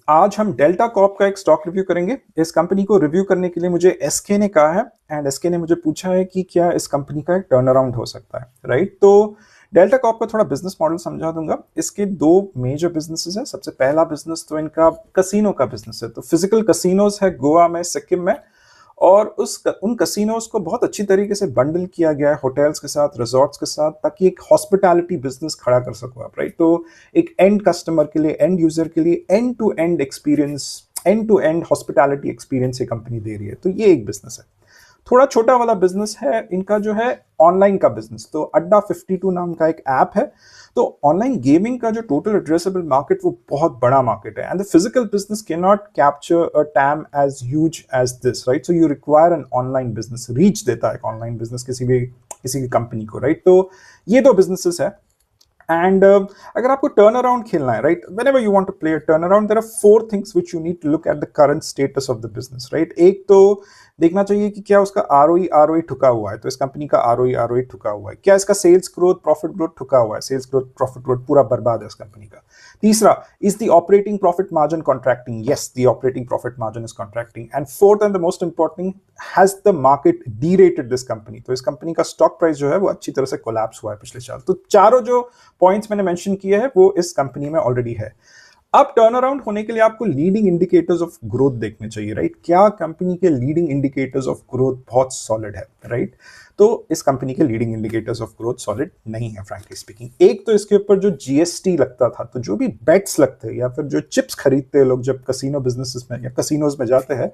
आज हम delta Corp का एक स्टॉक रिव्यू करेंगे। इस कंपनी को रिव्यू करने के लिए मुझे एसके ने कहा है एंड एसके ने मुझे पूछा है कि क्या इस कंपनी का एक टर्न अराउंड हो सकता है, राइट। तो डेल्टा कॉर्प का थोड़ा बिजनेस मॉडल समझा दूंगा। इसके दो मेजर बिजनेसेस हैं। सबसे पहला बिजनेस तो इनका कसिनो का बिजनेस है। तो फिजिकल कसिनोज है गोवा में, सिक्किम में, और उन कसिनोज को बहुत अच्छी तरीके से बंडल किया गया है होटल्स के साथ, रिजॉर्ट्स के साथ, ताकि एक हॉस्पिटैलिटी बिजनेस खड़ा कर सको आप, राइट। तो एक एंड कस्टमर के लिए, एंड यूजर के लिए end to end experience, end to end hospitality experience ये कंपनी दे रही है। तो ये एक बिजनेस है। थोड़ा छोटा वाला बिजनेस है इनका जो है ऑनलाइन का बिजनेस। तो अड्डा 52 नाम का एक ऐप है। तो ऑनलाइन गेमिंग का जो टोटल एड्रेसेबल मार्केट वो बहुत बड़ा मार्केट है, and the physical business can not capture a TAM as huge as this, right. So you require an online business. Reach देता है ऑनलाइन बिजनेस किसी की कंपनी को, राइट। तो ये दो बिजनेसेस है। एंड अगर आपको टर्न अराउंड खेलना है, right, whenever you want to play a turn around, there are four things which you need to look at the current status of the business, right. एक तो देखना चाहिए कि क्या उसका आरओई ठुका हुआ है। तो इस कंपनी का आरओई ठुका हुआ है। क्या इसका सेल्स ग्रोथ, प्रॉफिट ग्रोथ ठुका हुआ है? सेल्स ग्रोथ, प्रॉफिट ग्रोथ पूरा बर्बाद है इस कंपनी का। तीसरा, is the operating profit margin contracting? Yes, the operating profit margin is contracting. And fourth and the most important, has the market derated this company? तो इस कंपनी का stock price जो है वो अच्छी तरह से कोलैप्स हुआ है पिछले साल। तो चारों जो पॉइंट्स मैंने मेंशन किए हैं वो इस कंपनी में ऑलरेडी है। अब टर्न अराउंड होने के लिए आपको लीडिंग इंडिकेटर्स ऑफ ग्रोथ देखने चाहिए, राइट। क्या कंपनी के लीडिंग इंडिकेटर्स ऑफ ग्रोथ बहुत सॉलिड है, राइट। तो इस कंपनी के leading indicators of growth solid नहीं है, फ्रैंकली स्पीकिंग। एक तो इसके ऊपर जो जीएसटी लगता था, तो जो भी बेट्स लगते हैं या फिर जो चिप्स खरीदते हैं लोग जब कसिनो बिजनेसेस में या कसिनोज में जाते हैं,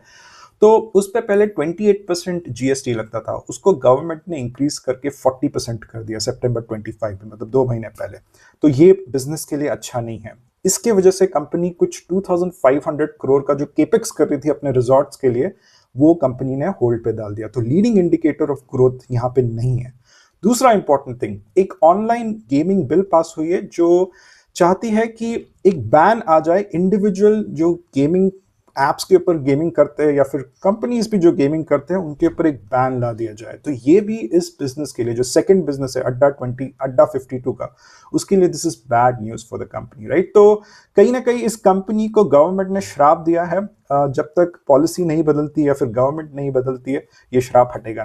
तो उस पर पहले 28% जीएसटी लगता था। उसको गवर्नमेंट ने इंक्रीज करके 40% कर दिया सितंबर 25 में, मतलब 2 महीने पहले। तो ये बिजनेस के लिए अच्छा नहीं है। इसके वजह से कंपनी कुछ 2500 करोड़ का जो केपेक्स कर रही थी अपने रिजॉर्ट्स के लिए, वो कंपनी ने होल्ड पे डाल दिया। तो लीडिंग इंडिकेटर ऑफ ग्रोथ यहाँ पे नहीं है। दूसरा इंपॉर्टेंट थिंग, एक ऑनलाइन गेमिंग बिल पास हुई है जो चाहती है कि एक बैन आ जाए इंडिविजुअल जो गेमिंग एप्स के ऊपर गेमिंग करते हैं या फिर कंपनीज भी जो गेमिंग करते हैं उनके ऊपर एक बैन ला दिया जाए। तो ये भी इस बिजनेस के लिए, जो सेकंड बिजनेस है अड्डा 52 का, उसके लिए this is bad news for the company, right. तो कहीं ना कहीं इस कंपनी को गवर्नमेंट ने श्राप दिया है। जब तक पॉलिसी नहीं बदलती या फिर गवर्नमेंट नहीं बदलती है, ये श्राप हटेगा।